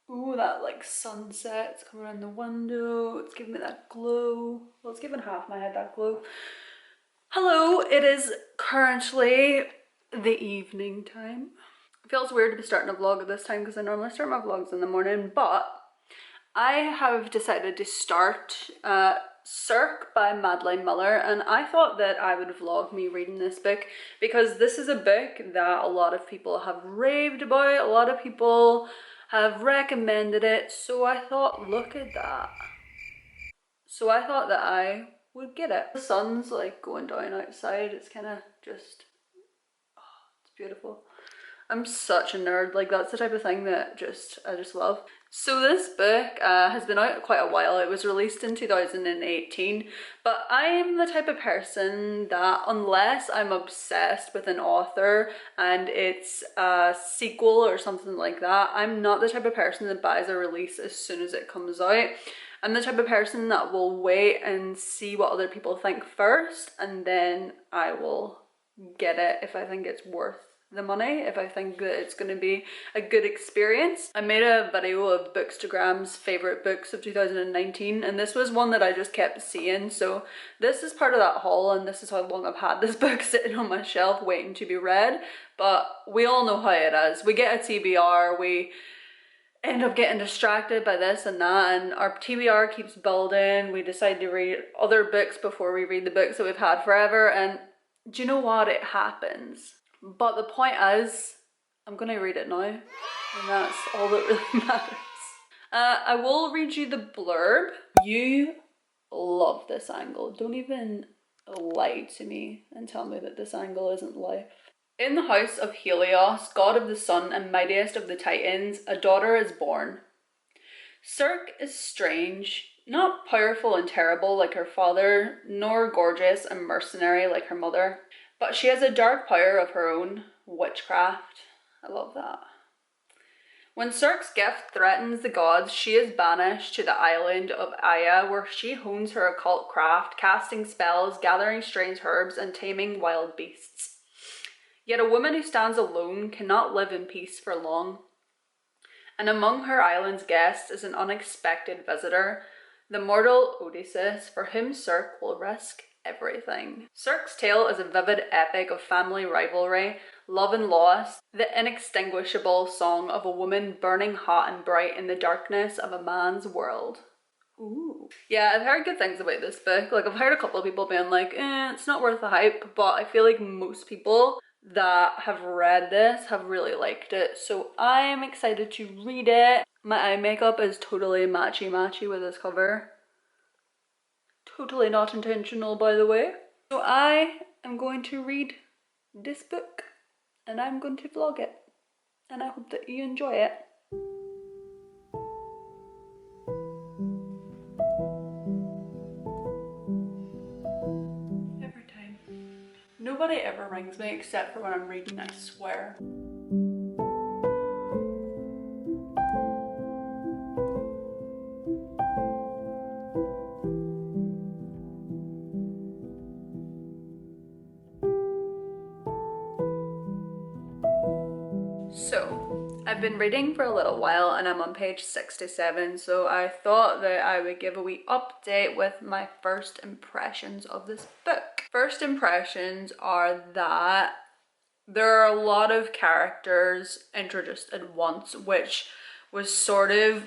Ooh, that like sunset's coming in the window. It's giving me that glow. Well, it's giving half my head that glow. Hello, it is currently the evening time. It feels weird to be starting a vlog at this time because I normally start my vlogs in the morning, but I have decided to start Circe by Madeline Miller, and I thought that I would vlog me reading this book because this is a book that a lot of people have raved about, a lot of people have recommended it, so I thought, look at that. So I thought that I would get it. The sun's like going down outside, it's kind of just, oh, it's beautiful. I'm such a nerd, like that's the type of thing that I just love. So this book has been out quite a while. It was released in 2018, but I'm the type of person that unless I'm obsessed with an author and it's a sequel or something like that, I'm not the type of person that buys a release as soon as it comes out. I'm the type of person that will wait and see what other people think first, and then I will get it if I think it's worth the money, if I think that it's going to be a good experience. I made a video of Bookstagram's favourite books of 2019, and this was one that I just kept seeing, so this is part of that haul, and this is how long I've had this book sitting on my shelf waiting to be read. But we all know how it is. We get a TBR, we end up getting distracted by this and that, and our TBR keeps building. We decide to read other books before we read the books that we've had forever, and do you know what? It happens. But the point is, I'm gonna read it now, and that's all that really matters. I will read you the blurb. You love this angle. Don't even lie to me and tell me that this angle isn't life. In the house of Helios, god of the sun and mightiest of the Titans, a daughter is born. Circe is strange, not powerful and terrible like her father, nor gorgeous and mercenary like her mother. But she has a dark power of her own, witchcraft. I love that. When Circe's gift threatens the gods, she is banished to the island of Aya, where she hones her occult craft, casting spells, gathering strange herbs, and taming wild beasts. Yet a woman who stands alone cannot live in peace for long. And among her island's guests is an unexpected visitor, the mortal Odysseus, for whom Circe will risk everything. Circe's tale is a vivid epic of family rivalry, love and loss, the inextinguishable song of a woman burning hot and bright in the darkness of a man's world. Ooh. Yeah, I've heard good things about this book. Like, I've heard a couple of people being like, it's not worth the hype, but I feel like most people that have read this have really liked it. So I'm excited to read it. My eye makeup is totally matchy-matchy with this cover. Totally not intentional, by the way. So I am going to read this book and I'm going to vlog it, and I hope that you enjoy it. Every time. Nobody ever rings me except for when I'm reading, I swear. So, I've been reading for a little while and I'm on page 67, so I thought that I would give a wee update with my first impressions of this book. First impressions are that there are a lot of characters introduced at once, which was sort of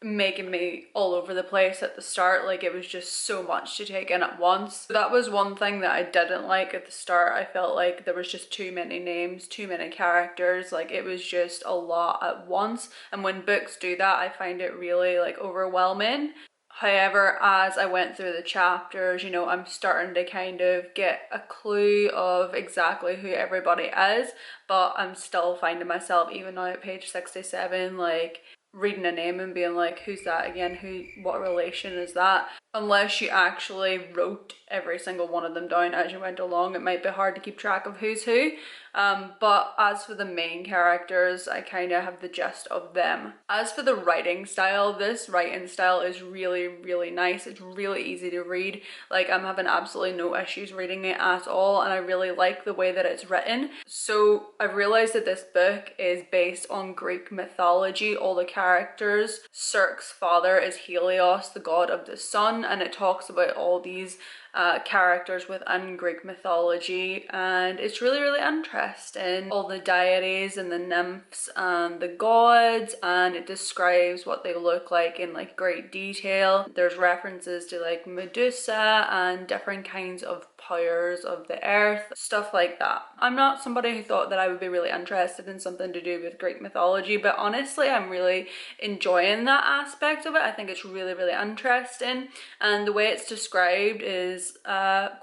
making me all over the place at the start. Like, it was just so much to take in at once. That was one thing that I didn't like at the start. I felt like there was just too many names, too many characters, like it was just a lot at once, and when books do that I find it really like overwhelming. However, as I went through the chapters, you know, I'm starting to kind of get a clue of exactly who everybody is, but I'm still finding myself, even now at page 67, like reading a name and being like, who's that again? What relation is that? Unless you actually wrote every single one of them down as you went along, it might be hard to keep track of who's who. But as for the main characters, I kind of have the gist of them. As for the writing style, this writing style is really, really nice. It's really easy to read. Like, I'm having absolutely no issues reading it at all, and I really like the way that it's written. So I've realized that this book is based on Greek mythology. All the characters, Circe's father is Helios, the god of the sun, and it talks about all these characters within Greek mythology, and it's really, really interesting. All the deities and the nymphs and the gods, and it describes what they look like in like great detail. There's references to like Medusa and different kinds of powers of the earth, stuff like that. I'm not somebody who thought that I would be really interested in something to do with Greek mythology, but honestly I'm really enjoying that aspect of it. I think it's really, really interesting, and the way it's described is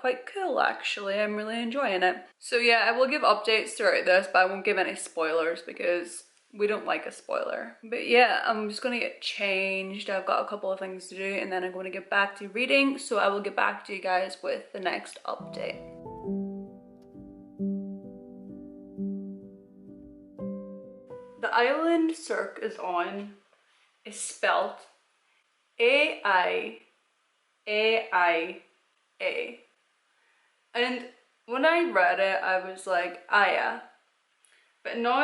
quite cool actually. I'm really enjoying it. So yeah, I will give updates throughout this, but I won't give any spoilers because we don't like a spoiler. But yeah, I'm just gonna get changed. I've got a couple of things to do and then I'm going to get back to reading, so I will get back to you guys with the next update. The island Circe is on is spelt A-I-A-I-A. And when I read it, I was like, Aya. But now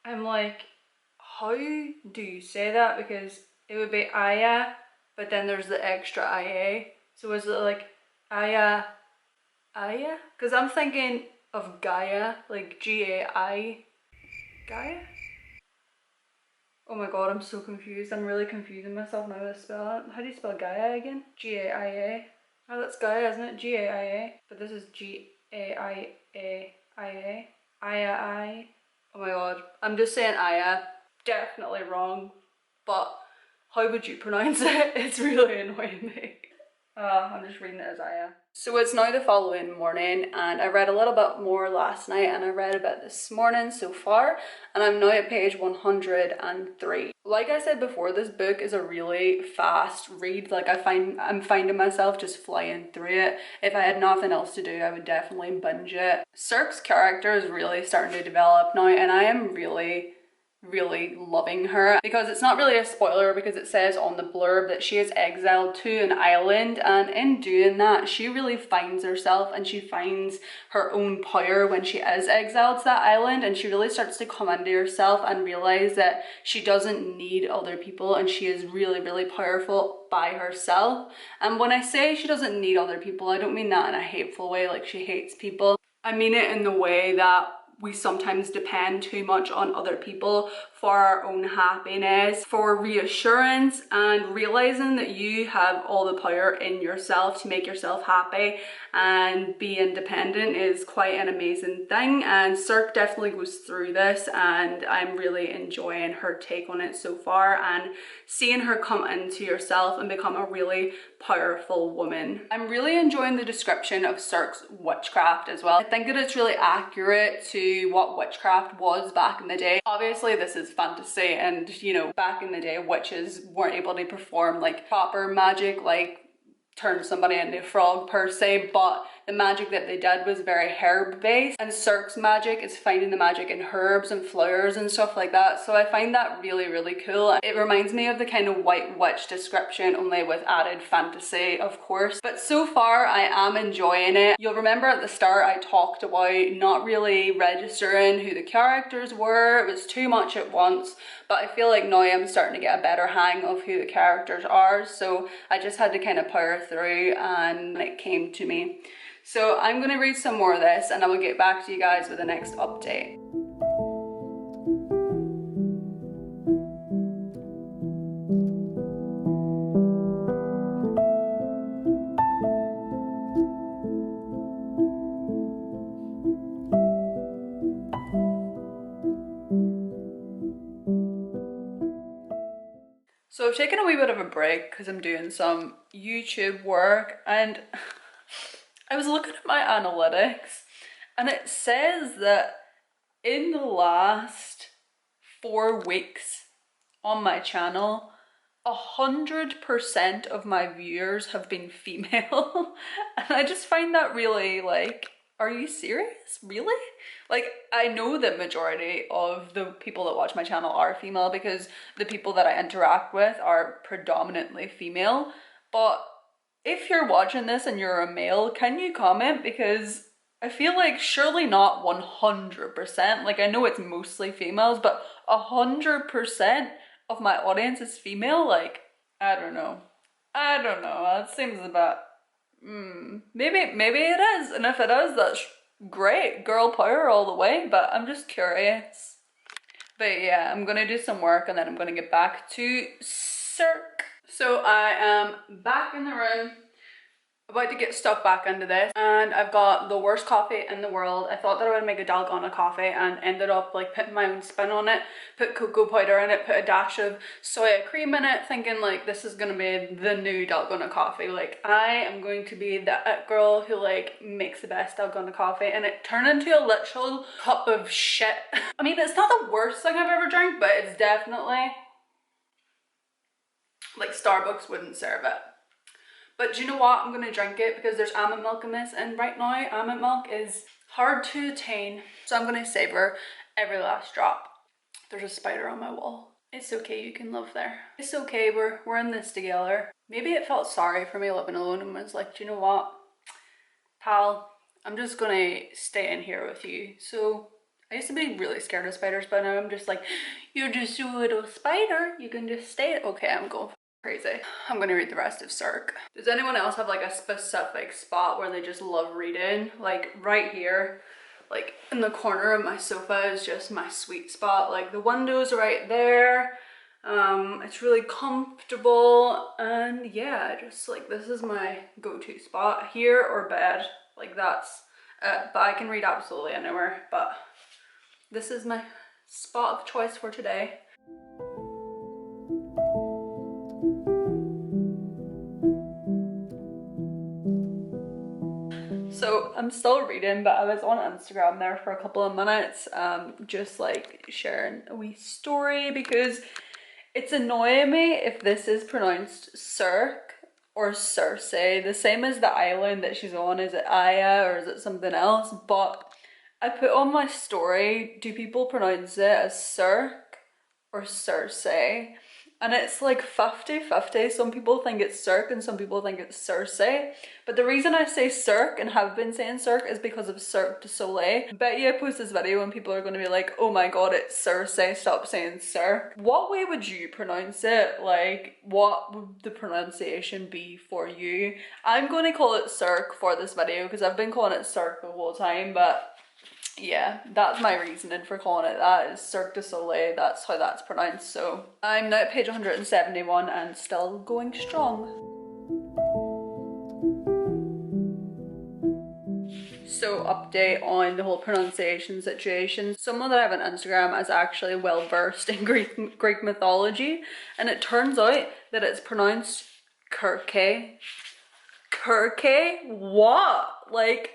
I'm like, how do you say that? Because it would be Aya, but then there's the extra IA. So is it like Aya, Aya? Because I'm thinking of Gaia, like G-A-I, Gaia? Oh my god, I'm so confused. I'm really confusing myself now with spelling. How do you spell Gaia again? G-A-I-A. Oh, that's Gaia, isn't it? G-A-I-A. But this is G-A-I-A-I-A. Aya-I. Oh my god. I'm just saying Aya. Definitely wrong. But how would you pronounce it? It's really annoying me. I'm just reading it as Aya. So it's now the following morning, and I read a little bit more last night and I read a bit this morning so far, and I'm now at page 103. Like I said before, this book is a really fast read. Like I'm finding myself just flying through it. If I had nothing else to do, I would definitely binge it. Circe's character is really starting to develop now, and I am really loving her, because it's not really a spoiler because it says on the blurb that she is exiled to an island, and in doing that she really finds herself and she finds her own power when she is exiled to that island, and she really starts to come into herself and realize that she doesn't need other people and she is really, really powerful by herself. And when I say she doesn't need other people, I don't mean that in a hateful way, like she hates people. I mean it in the way that we sometimes depend too much on other people for our own happiness, for reassurance, and realizing that you have all the power in yourself to make yourself happy and be independent is quite an amazing thing. And Circe definitely goes through this, and I'm really enjoying her take on it so far and seeing her come into herself and become a really powerful woman. I'm really enjoying the description of Circe's witchcraft as well. I think that it's really accurate to what witchcraft was back in the day. Obviously this is fantasy, and you know, back in the day witches weren't able to perform like proper magic, like turn somebody into a frog per se, but the magic that they did was very herb based, and Circe's magic is finding the magic in herbs and flowers and stuff like that. So I find that really, really cool. It reminds me of the kind of white witch description, only with added fantasy, of course. But so far I am enjoying it. You'll remember at the start I talked about not really registering who the characters were. It was too much at once, but I feel like now I'm starting to get a better hang of who the characters are, so I just had to kind of power through and it came to me. So I'm going to read some more of this and I will get back to you guys with the next update. So I've taken a wee bit of a break because I'm doing some YouTube work, and I was looking at my analytics and it says that in the last 4 weeks on my channel, 100% of my viewers have been female. And I just find that really like are you serious? Really? Like, I know that majority of the people that watch my channel are female because the people that I interact with are predominantly female. But if you're watching this and you're a male, can you comment? Because I feel like surely not 100%. Like, I know it's mostly females, but 100% of my audience is female. Like, I don't know. I don't know. That seems a bit. Maybe it is, and if it is, that's great. Girl power all the way. But I'm just curious. But yeah, I'm gonna do some work and then I'm gonna get back to Cirque. So I am back in the room, about to get stuck back into this, and I've got the worst coffee in the world. I thought that I would make a dalgona coffee and ended up like putting my own spin on it, put cocoa powder in it, put a dash of soya cream in it, thinking like this is gonna be the new dalgona coffee. Like I am going to be the it girl who like makes the best dalgona coffee, and it turned into a literal cup of shit. I mean, it's not the worst thing I've ever drank, but it's definitely like Starbucks wouldn't serve it. But do you know what? I'm going to drink it because there's almond milk in this, and right now almond milk is hard to attain. So I'm going to savor every last drop. There's a spider on my wall. It's okay, you can live there. It's okay, we're in this together. Maybe it felt sorry for me living alone and was like, do you know what? Pal, I'm just going to stay in here with you. So I used to be really scared of spiders, but now I'm just like, you're just a little spider. You can just stay. Okay, I'm going crazy. I'm gonna read the rest of Cirque. Does anyone else have like a specific spot where they just love reading? Like right here, like in the corner of my sofa is just my sweet spot. Like the window's right there. It's really comfortable, and yeah, just like this is my go-to spot, here or bed. Like that's it. But I can read absolutely anywhere, but this is my spot of choice for today. So I'm still reading, but I was on Instagram there for a couple of minutes, just like sharing a wee story, because it's annoying me if this is pronounced Cirque or Circe, the same as the island that she's on. Is it Aya or is it something else? But I put on my story, do people pronounce it as Cirque or Circe? And it's like 50-50. Some people think it's Cirque and some people think it's Circe. But the reason I say Cirque and have been saying Cirque is because of Cirque du Soleil. Bet you I post this video and people are going to be like, oh my god, it's Circe, stop saying Cirque. What way would you pronounce it? Like, what would the pronunciation be for you? I'm going to call it Cirque for this video because I've been calling it Cirque the whole time, but yeah, that's my reasoning for calling it that, is Cirque du Soleil. That's how that's pronounced. So I'm now at page 171 and still going strong. So update on the whole pronunciation situation. Someone that I have on Instagram is actually well versed in Greek mythology, and it turns out that it's pronounced Kirke. Kirke? What? Like,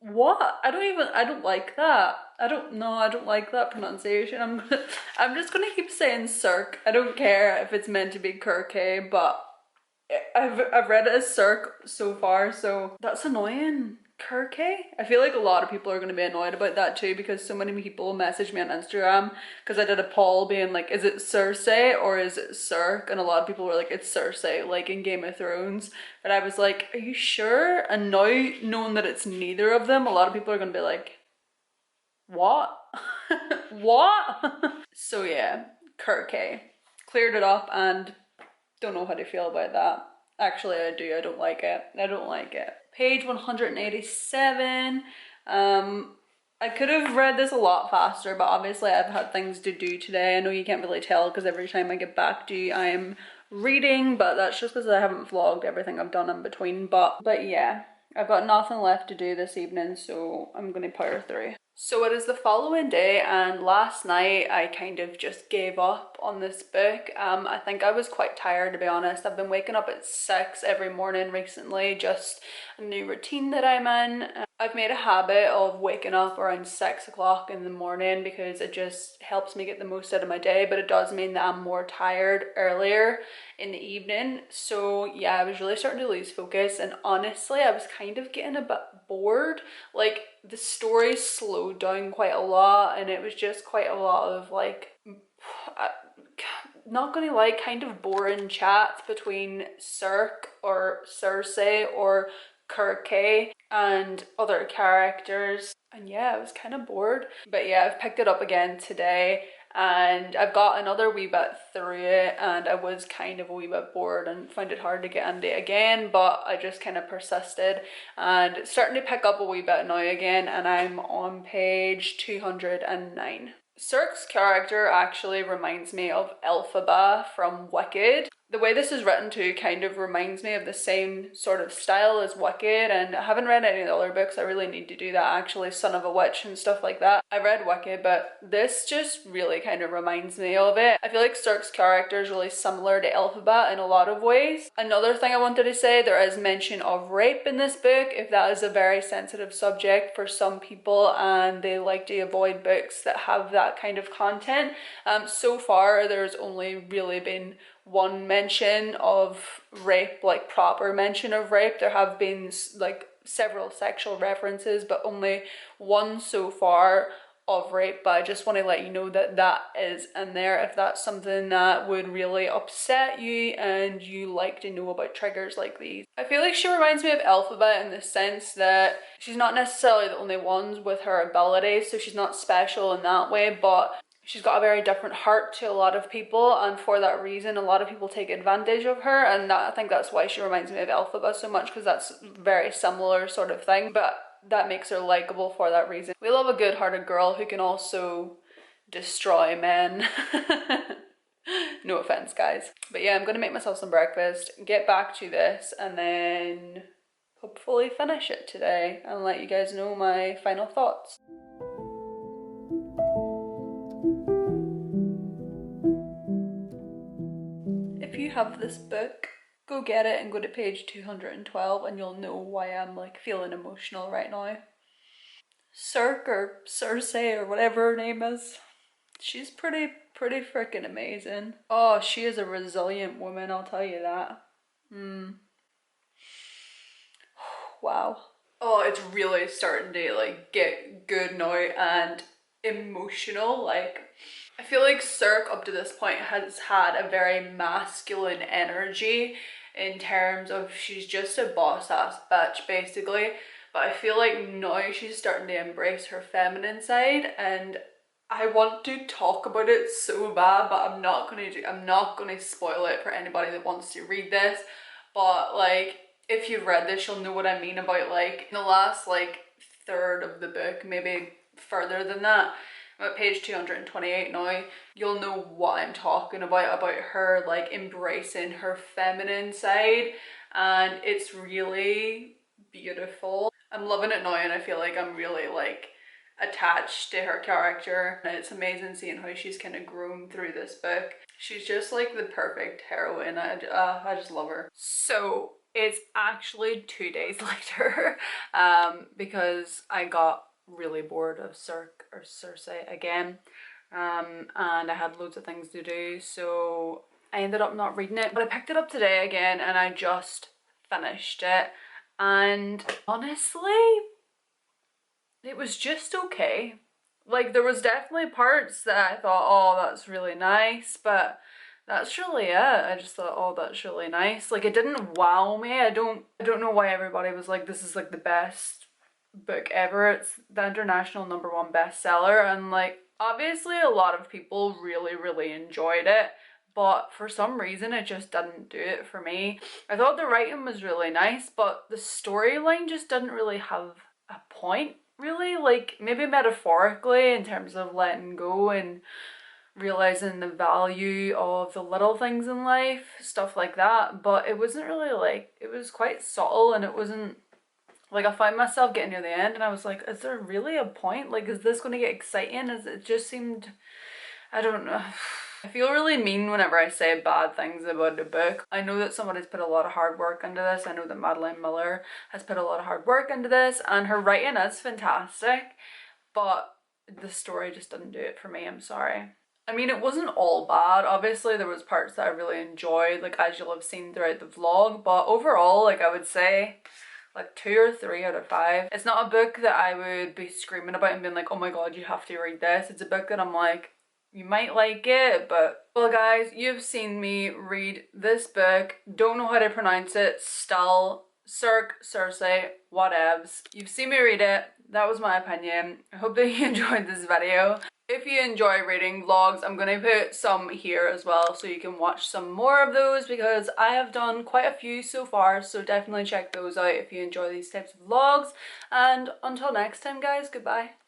what? I don't like that. I don't like that pronunciation. I'm just gonna keep saying Cirque. I don't care if it's meant to be Kirke, but I've read it as Cirque so far, so that's annoying. Kirke? I feel like a lot of people are going to be annoyed about that too, because so many people message me on Instagram because I did a poll being like, is it Circe or is it Cirque? And a lot of people were like, it's Circe, like in Game of Thrones. But I was like, are you sure? And now knowing that it's neither of them, a lot of people are going to be like, what? What? So yeah, Kirke. Cleared it up and don't know how to feel about that. Actually, I do. I don't like it. I don't like it. Page 187. I could have read this a lot faster, but obviously I've had things to do today. I know you can't really tell because every time I get back to you, I'm reading, but that's just because I haven't vlogged everything I've done in between. But yeah, I've got nothing left to do this evening, so I'm gonna power through. So it is the following day, and last night I kind of just gave up on this book. I think I was quite tired, to be honest. I've been waking up at 6 every morning recently, just a new routine that I'm in. I've made a habit of waking up around 6 o'clock in the morning because it just helps me get the most out of my day, but it does mean that I'm more tired earlier in the evening. So yeah, I was really starting to lose focus, and honestly I was kind of getting a bit bored. Like, the story slowed down quite a lot, and it was just quite a lot of like, not gonna lie, kind of boring chats between Circe or Kirke and other characters. And yeah, I was kind of bored. But yeah, I've picked it up again today, and I've got another wee bit through it, and I was kind of a wee bit bored and found it hard to get into it again, but I just kind of persisted, and it's starting to pick up a wee bit now again, and I'm on page 209. Cirque's character actually reminds me of Elphaba from Wicked. The way this is written too kind of reminds me of the same sort of style as Wicked, and I haven't read any of the other books. I really need to do that actually, Son of a Witch and stuff like that. I read Wicked, but this just really kind of reminds me of it. I feel like Cirque's character is really similar to Elphaba in a lot of ways. Another thing I wanted to say, there is mention of rape in this book, if that is a very sensitive subject for some people and they like to avoid books that have that kind of content. So far there's only really been one mention of rape, like proper mention of rape. There have been like several sexual references, but only one so far of rape. But I just want to let you know that that is in there if that's something that would really upset you and you like to know about triggers like these. I feel like she reminds me of Elphaba in the sense that she's not necessarily the only one with her abilities, so she's not special in that way, but she's got a very different heart to a lot of people, and for that reason a lot of people take advantage of her, and I think that's why she reminds me of Elphaba so much, because that's very similar sort of thing, but that makes her likable for that reason. We love a good-hearted girl who can also destroy men. No offense, guys. But yeah, I'm gonna make myself some breakfast, get back to this, and then hopefully finish it today and let you guys know my final thoughts. If you have this book, go get it and go to page 212 and you'll know why I'm like feeling emotional right now. Cirque or Circe or whatever her name is, she's pretty freaking amazing. Oh, she is a resilient woman, I'll tell you that. Wow. Oh, it's really starting to like get good now and emotional. Like, I feel like Cirque up to this point has had a very masculine energy in terms of she's just a boss ass bitch basically, but I feel like now she's starting to embrace her feminine side, and I want to talk about it so bad, but I'm not gonna spoil it for anybody that wants to read this. But like, if you've read this, you'll know what I mean about like in the last like third of the book, maybe further than that. I'm at page 228 now. You'll know what I'm talking about her like embracing her feminine side, and it's really beautiful. I'm loving it now, and I feel like I'm really like attached to her character, and it's amazing seeing how she's kind of grown through this book. She's just like the perfect heroine. I just love her. So it's actually 2 days later because I got really bored of Cirque or Circe again, and I had loads of things to do, so I ended up not reading it. But I picked it up today again and I just finished it, and honestly it was just okay. Like, there was definitely parts that I thought, oh, that's really nice, but that's really it. I just thought, oh, that's really nice. Like, it didn't wow me. I don't know why everybody was like, this is like the best book ever. It's the international #1 bestseller, and like, obviously a lot of people really enjoyed it, but for some reason it just didn't do it for me. I thought the writing was really nice, but the storyline just didn't really have a point, really. Like, maybe metaphorically in terms of letting go and realizing the value of the little things in life, stuff like that, but it wasn't really like, it was quite subtle, and it wasn't like, I found myself getting near the end and I was like, is there really a point? Like, is this going to get exciting? It just seemed, I don't know. I feel really mean whenever I say bad things about a book. I know that somebody's put a lot of hard work into this. I know that Madeline Miller has put a lot of hard work into this, and her writing is fantastic, but the story just didn't do it for me. I'm sorry. I mean, it wasn't all bad. Obviously, there was parts that I really enjoyed, like as you'll have seen throughout the vlog, but overall, like, I would say, like 2 or 3 out of 5. It's not a book that I would be screaming about and being like, oh my god, you have to read this. It's a book that I'm like, you might like it, but... Well guys, you've seen me read this book. Don't know how to pronounce it. Circe, whatevs. You've seen me read it. That was my opinion. I hope that you enjoyed this video. If you enjoy reading vlogs, I'm going to put some here as well so you can watch some more of those, because I have done quite a few so far, so definitely check those out if you enjoy these types of vlogs. And until next time guys, goodbye.